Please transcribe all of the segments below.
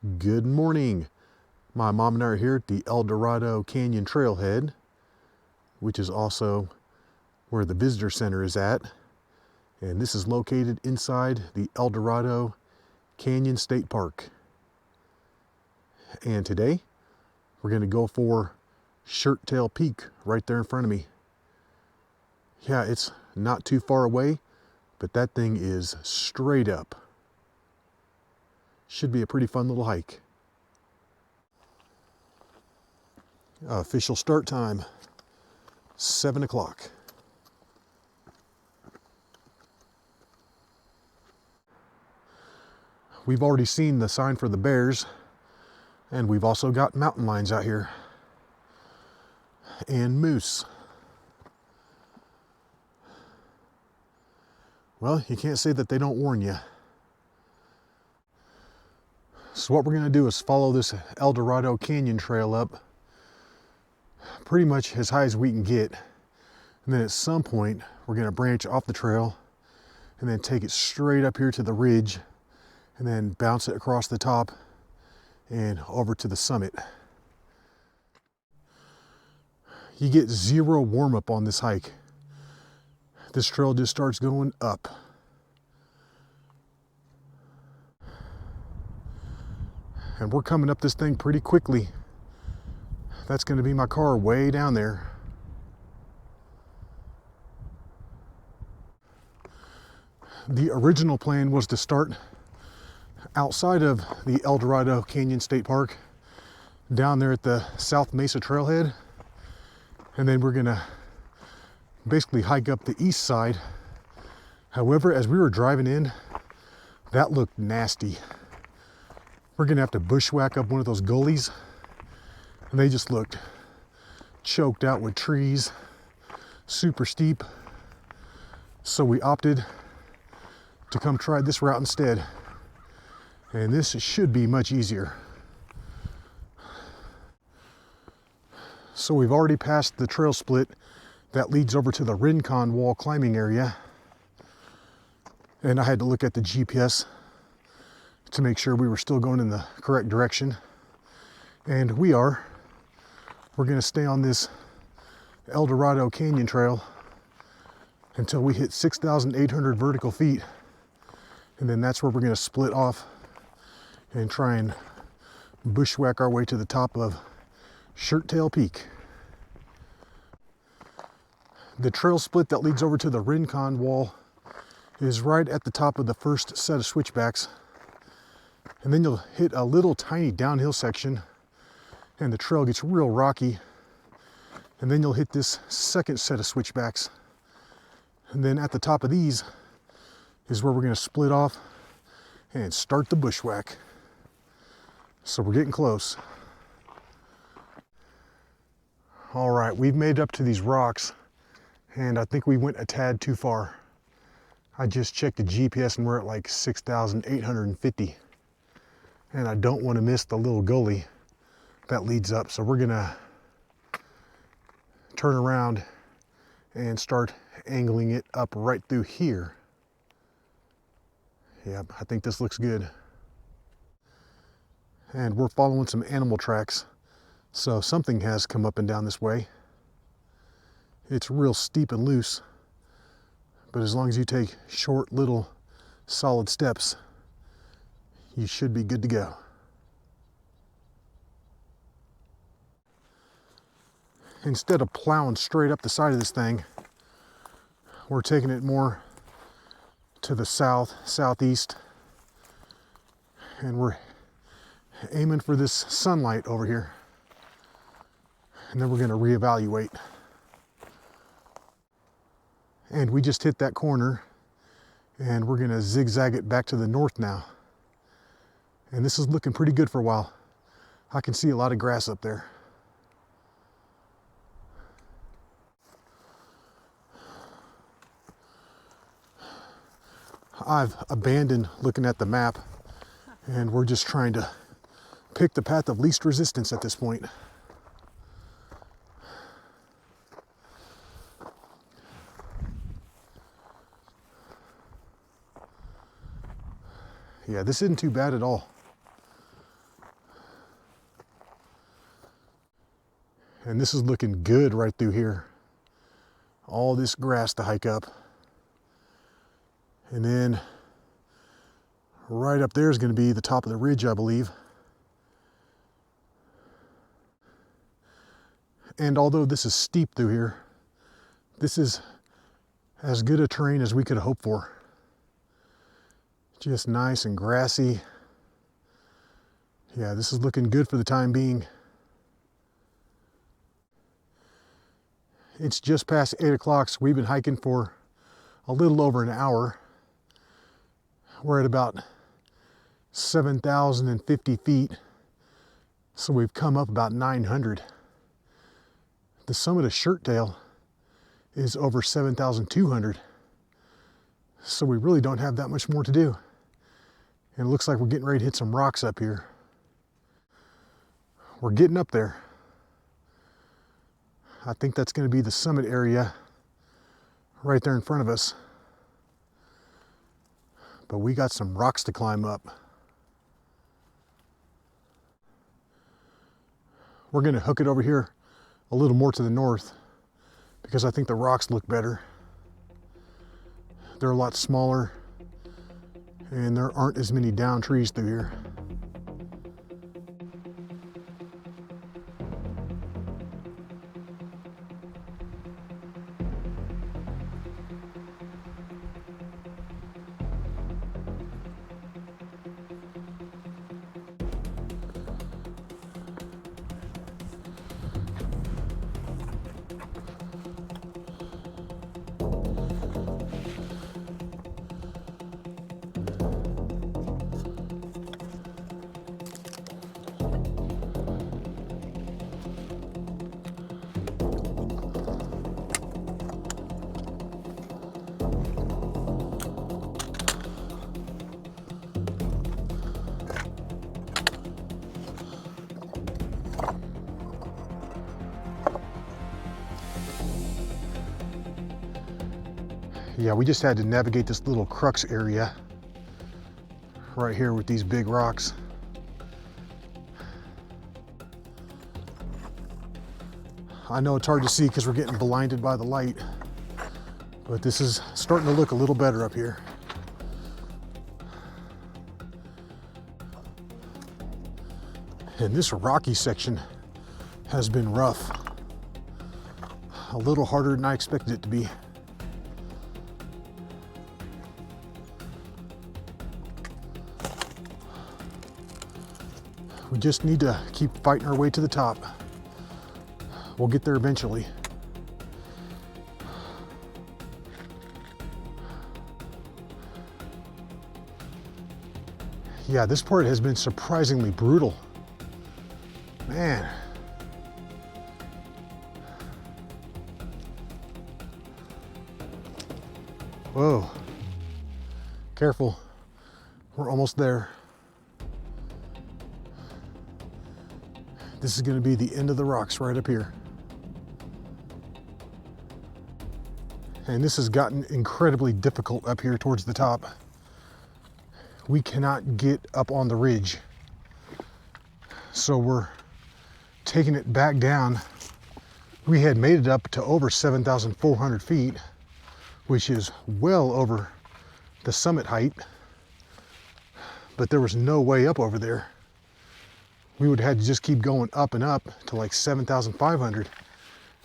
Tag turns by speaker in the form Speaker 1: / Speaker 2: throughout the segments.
Speaker 1: Good morning. My mom and I are here at the Eldorado Canyon Trailhead, which is also where the visitor center is at. And this is located inside the Eldorado Canyon State Park. And today we're going to go for Shirttail Peak right there in front of me. Yeah, it's not too far away, but that thing is straight up. Should be a pretty fun little hike. Official start time, 7 o'clock. We've already seen the sign for the bears, and we've also got mountain lions out here, and moose. Well, you can't say that they don't warn you. So what we're going to do is follow this Eldorado Canyon trail up pretty much as high as we can get. And then at some point, we're going to branch off the trail and then take it straight up here to the ridge and then bounce it across the top and over to the summit. You get zero warm-up on this hike. This trail just starts going up. And we're coming up this thing pretty quickly. That's going to be my car way down there. The original plan was to start outside of the Eldorado Canyon State Park, down there at the South Mesa Trailhead. And then we're going to basically hike up the east side. However, as we were driving in, that looked nasty. We're gonna have to bushwhack up one of those gullies, and they just looked choked out with trees, super steep. So we opted to come try this route instead. And this should be much easier. So we've already passed the trail split that leads over to the Rincon Wall climbing area. And I had to look at the GPS to make sure we were still going in the correct direction. And we are. We're gonna stay on this Eldorado Canyon Trail until we hit 6,800 vertical feet. And then that's where we're gonna split off and try and bushwhack our way to the top of Shirttail Peak. The trail split that leads over to the Rincon Wall is right at the top of the first set of switchbacks. And then you'll hit a little tiny downhill section and the trail gets real rocky. And then you'll hit this second set of switchbacks. And then at the top of these is where we're going to split off and start the bushwhack. So we're getting close. All right, we've made up to these rocks and I think we went a tad too far. I just checked the GPS and we're at like 6,850. And I don't want to miss the little gully that leads up. So we're gonna turn around and start angling it up right through here. Yeah, I think this looks good. And we're following some animal tracks. So something has come up and down this way. It's real steep and loose, but as long as you take short, little, solid steps, you should be good to go. Instead of plowing straight up the side of this thing, we're taking it more to the south, southeast, and we're aiming for this sunlight over here. And then we're going to reevaluate. And we just hit that corner, and we're going to zigzag it back to the north now. And this is looking pretty good for a while. I can see a lot of grass up there. I've abandoned looking at the map, and we're just trying to pick the path of least resistance at this point. Yeah, this isn't too bad at all. And this is looking good right through here. All this grass to hike up. And then right up there is going to be the top of the ridge, I believe. And although this is steep through here, this is as good a terrain as we could hope for. Just nice and grassy. Yeah, this is looking good for the time being. It's just past 8 o'clock, so we've been hiking for a little over an hour. We're at about 7,050 feet, so we've come up about 900. The summit of Shirttail is over 7,200, so we really don't have that much more to do. And it looks like we're getting ready to hit some rocks up here. We're getting up there. I think that's going to be the summit area right there in front of us. But we got some rocks to climb up. We're going to hook it over here a little more to the north because I think the rocks look better. They're a lot smaller and there aren't as many down trees through here. Yeah, we just had to navigate this little crux area right here with these big rocks. I know it's hard to see because we're getting blinded by the light, but this is starting to look a little better up here. And this rocky section has been rough. A little harder than I expected it to be. We just need to keep fighting our way to the top. We'll get there eventually. Yeah, this part has been surprisingly brutal. Man. Whoa. Careful. We're almost there. This is going to be the end of the rocks right up here. And this has gotten incredibly difficult up here towards the top. We cannot get up on the ridge. So we're taking it back down. We had made it up to over 7,400 feet, which is well over the summit height. But there was no way up over there. We would have had to just keep going up and up to like 7,500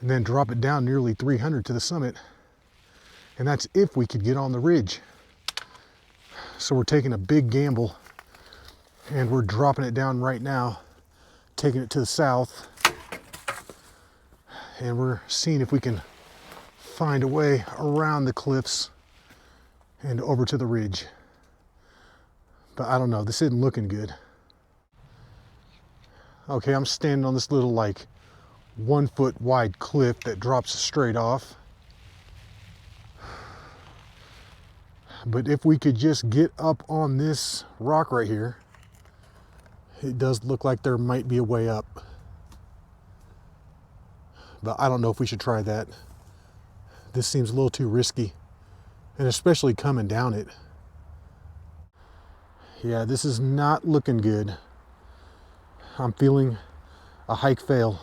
Speaker 1: and then drop it down nearly 300 to the summit. And that's if we could get on the ridge. So we're taking a big gamble and we're dropping it down right now, taking it to the south. And we're seeing if we can find a way around the cliffs and over to the ridge. But I don't know, this isn't looking good. Okay, I'm standing on this little like 1 foot wide cliff that drops straight off. But if we could just get up on this rock right here, it does look like there might be a way up. But I don't know if we should try that. This seems a little too risky, and especially coming down it. Yeah, this is not looking good. I'm feeling a hike fail.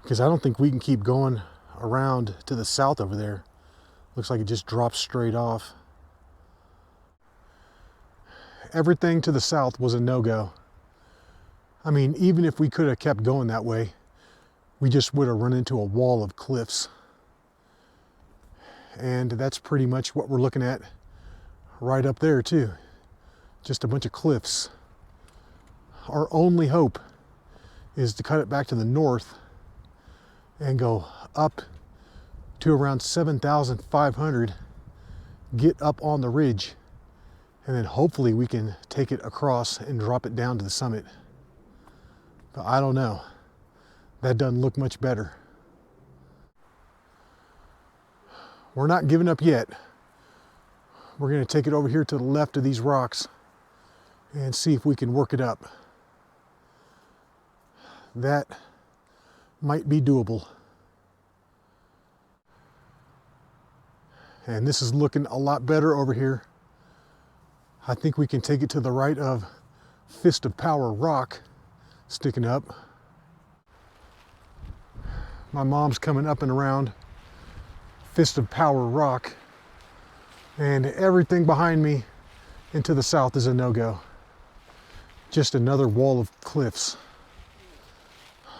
Speaker 1: because I don't think we can keep going around to the south over there. Looks like it just drops straight off. Everything to the south was a no-go. I mean, even if we could have kept going that way, we just would have run into a wall of cliffs. And that's pretty much what we're looking at right up there too. Just a bunch of cliffs. Our only hope is to cut it back to the north and go up to around 7,500, get up on the ridge, and then hopefully we can take it across and drop it down to the summit. But I don't know. That doesn't look much better. We're not giving up yet. We're going to take it over here to the left of these rocks and see if we can work it up. That might be doable. And this is looking a lot better over here. I think we can take it to the right of Fist of Power rock sticking up. My mom's coming up and around Fist of Power rock, and everything behind me and to the south is a no-go. Just another wall of cliffs.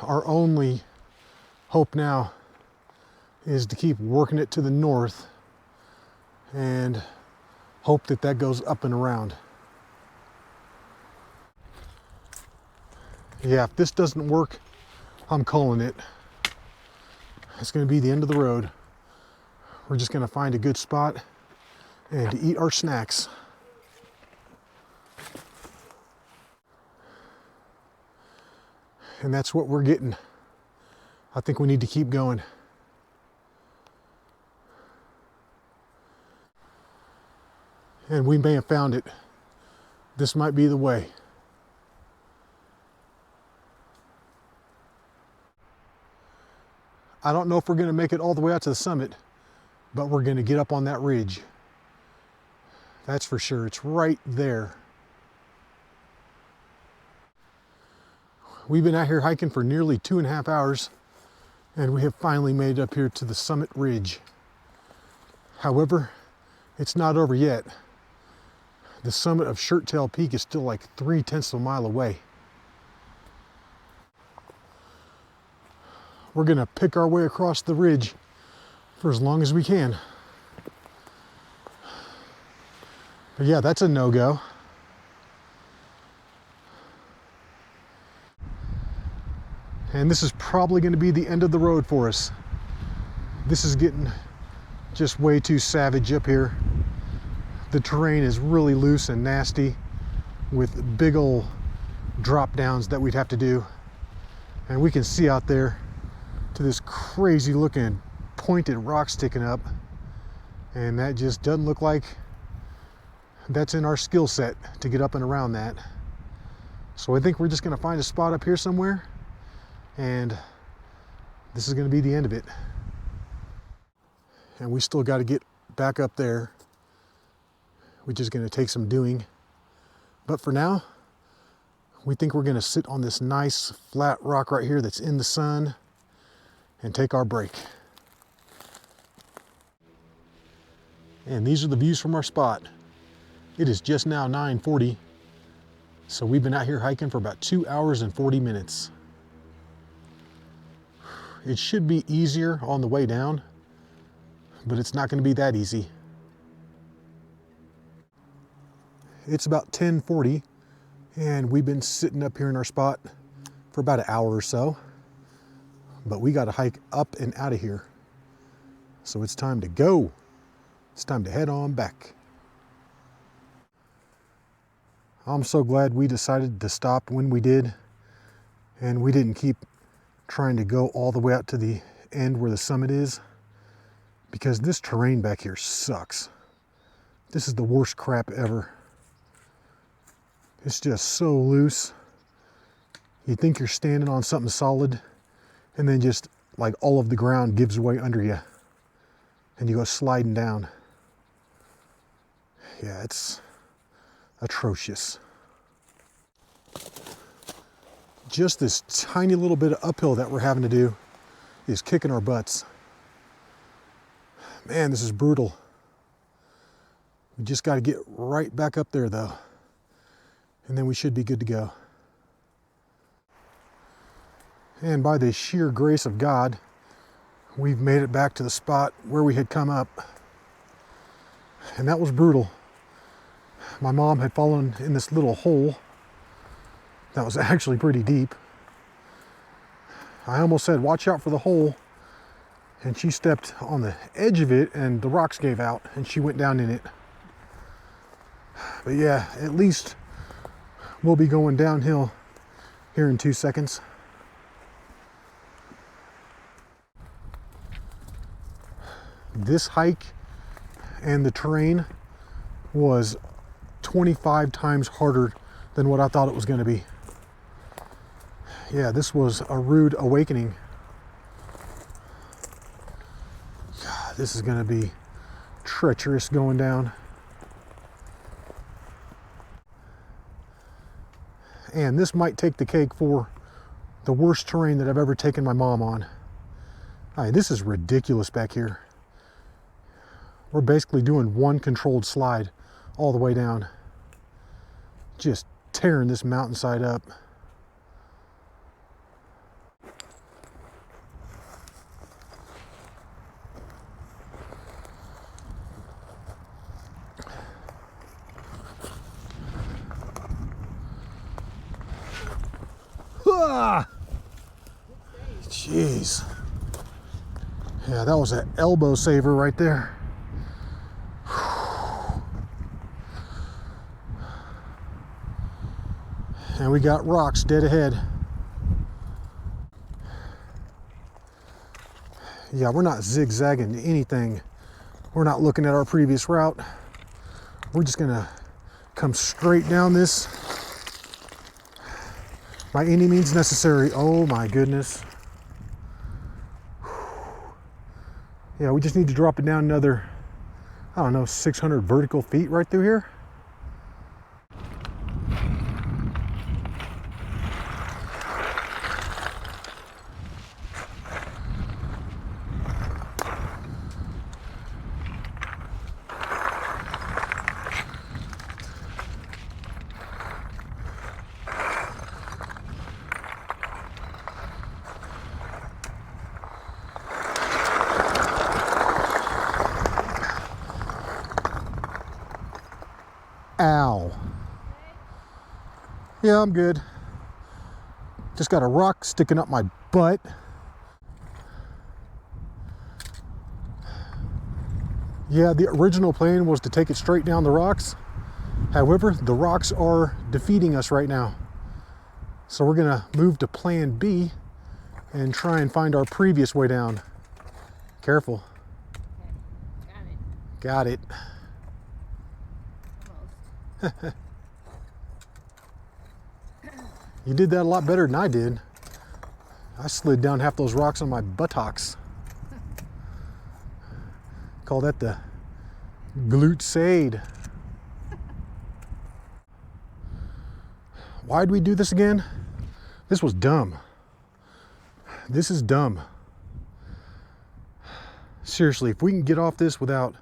Speaker 1: Our only hope now is to keep working it to the north and hope that that goes up and around. Yeah, if this doesn't work, I'm calling it. It's going to be the end of the road. We're just going to find a good spot and eat our snacks. And that's what we're getting. I think we need to keep going. And we may have found it. This might be the way. I don't know if we're going to make it all the way out to the summit, but we're going to get up on that ridge. That's for sure. It's right there. We've been out here hiking for nearly 2.5 hours, and we have finally made it up here to the summit ridge. However, it's not over yet. The summit of Shirttail Peak is still like 0.3 of a mile away. We're gonna pick our way across the ridge for as long as we can. But yeah, that's a no-go. And this is probably gonna be the end of the road for us. This is getting just way too savage up here. The terrain is really loose and nasty with big old drop downs that we'd have to do. And we can see out there to this crazy looking pointed rock sticking up. And that just doesn't look like that's in our skill set to get up and around that. So I think we're just gonna find a spot up here somewhere, and this is gonna be the end of it. And we still gotta get back up there, which is gonna take some doing. But for now, we think we're gonna sit on this nice flat rock right here that's in the sun and take our break. And these are the views from our spot. It is just now 9:40, so we've been out here hiking for about 2 hours and 40 minutes. It should be easier on the way down, but it's not gonna be that easy. It's about 10:40, and we've been sitting up here in our spot for about an hour or so. But we got to hike up and out of here. So it's time to go. It's time to head on back. I'm so glad we decided to stop when we did, and we didn't keep trying to go all the way out to the end where the summit is, because this terrain back here sucks. This is the worst crap ever. It's just so loose. You think you're standing on something solid, and then just like all of the ground gives way under you and you go sliding down. Yeah, it's atrocious. Just this tiny little bit of uphill that we're having to do is kicking our butts. Man, this is brutal. We just got to get right back up there though, and then we should be good to go. And by the sheer grace of God, we've made it back to the spot where we had come up. And that was brutal. My mom had fallen in this little hole that was actually pretty deep. I almost said, watch out for the hole. And she stepped on the edge of it and the rocks gave out and she went down in it. But yeah, at least we'll be going downhill here in 2 seconds. This hike and the terrain was 25 times harder than what I thought it was going to be. Yeah, this was a rude awakening. God, this is going to be treacherous going down. And this might take the cake for the worst terrain that I've ever taken my mom on. I mean, this is ridiculous back here. We're basically doing one controlled slide all the way down. Just tearing this mountainside up. Ah! Jeez. Yeah, that was an elbow saver right there. And we got rocks dead ahead. Yeah, we're not zigzagging anything. We're not looking at our previous route. We're just gonna come straight down this by any means necessary. Oh my goodness. Yeah, we just need to drop it down another, I don't know, 600 vertical feet right through here. Ow. Yeah, I'm good. Just got a rock sticking up my butt. Yeah, the original plan was to take it straight down the rocks. However, the rocks are defeating us right now. So we're gonna move to plan B and try and find our previous way down. Careful.
Speaker 2: Okay.
Speaker 1: Got it. You did that a lot better than I did. I slid down half those rocks on my buttocks. Call that the glute sade. Why'd we do this again? This was dumb. This is dumb. Seriously, if we can get off this without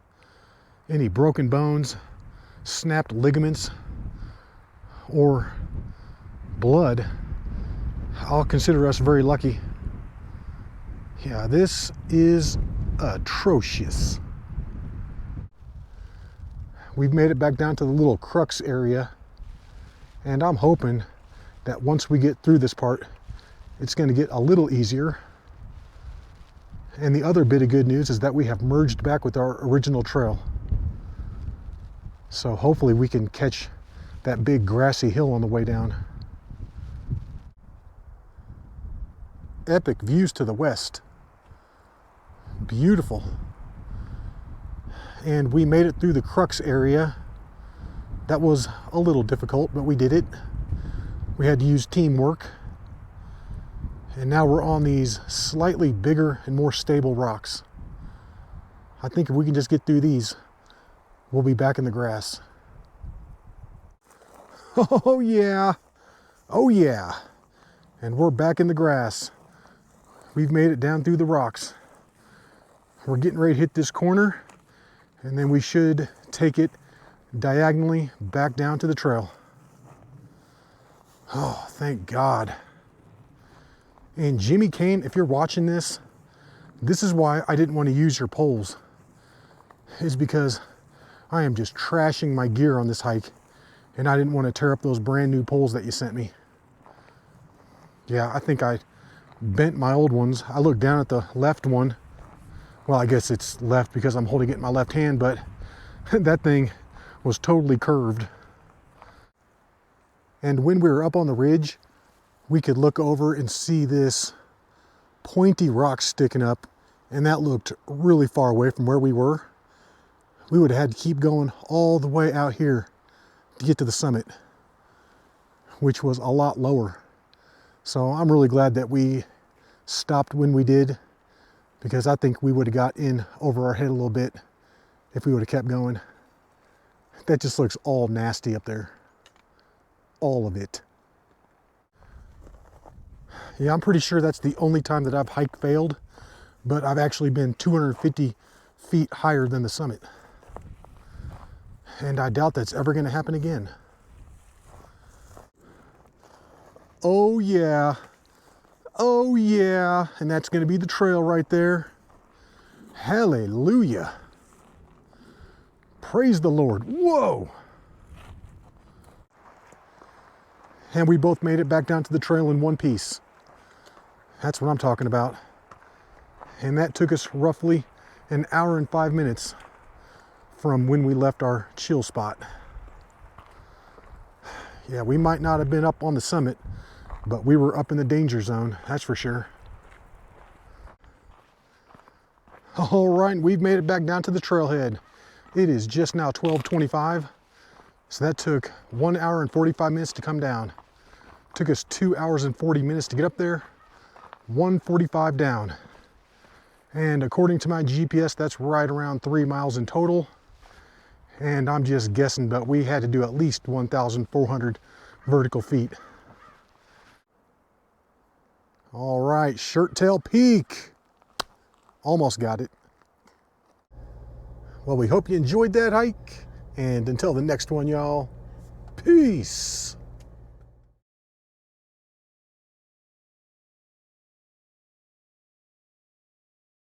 Speaker 1: any broken bones, snapped ligaments, or blood, I'll consider us very lucky. Yeah, this is atrocious. We've made it back down to the little crux area, and I'm hoping that once we get through this part, it's going to get a little easier. And the other bit of good news is that we have merged back with our original trail. So hopefully we can catch that big grassy hill on the way down. Epic views to the west. Beautiful. And we made it through the crux area. That was a little difficult, but we did it. We had to use teamwork. And now we're on these slightly bigger and more stable rocks. I think if we can just get through these, we'll be back in the grass. Oh yeah. Oh yeah. And we're back in the grass. we've made it down through the rocks. We're getting ready to hit this corner, and then we should take it diagonally back down to the trail. Oh, thank God. And Jimmy Kane, if you're watching this, this is why I didn't want to use your poles. Is because I am just trashing my gear on this hike, and I didn't want to tear up those brand new poles that you sent me. Yeah, I think I bent my old ones. I looked down at the left one. Well, I guess it's left because I'm holding it in my left hand, but that thing was totally curved. And when we were up on the ridge, we could look over and see this pointy rock sticking up, and that looked really far away from where we were. We would have had to keep going all the way out here to get to the summit, which was a lot lower. So I'm really glad that we stopped when we did, because I think we would have got in over our head a little bit if we would have kept going. That just looks all nasty up there. All of it. Yeah, I'm pretty sure that's the only time that I've hike failed, but I've actually been 250 feet higher than the summit. And I doubt that's ever going to happen again. Oh yeah. Oh yeah. And that's going to be the trail right there. Hallelujah. Praise the Lord. Whoa. And we both made it back down to the trail in one piece. That's what I'm talking about. And that took us roughly an hour and 5 minutes from when we left our chill spot. Yeah, we might not have been up on the summit, but we were up in the danger zone, that's for sure. All right, we've made it back down to the trailhead. It is just now 12:25, so that took 1 hour and 45 minutes to come down. Took us 2 hours and 40 minutes to get up there, 1:45 down. And according to my GPS, that's right around 3 miles in total. And I'm just guessing, but we had to do at least 1,400 vertical feet. All right, Shirttail Peak. Almost got it. Well, we hope you enjoyed that hike. And until the next one, y'all, peace.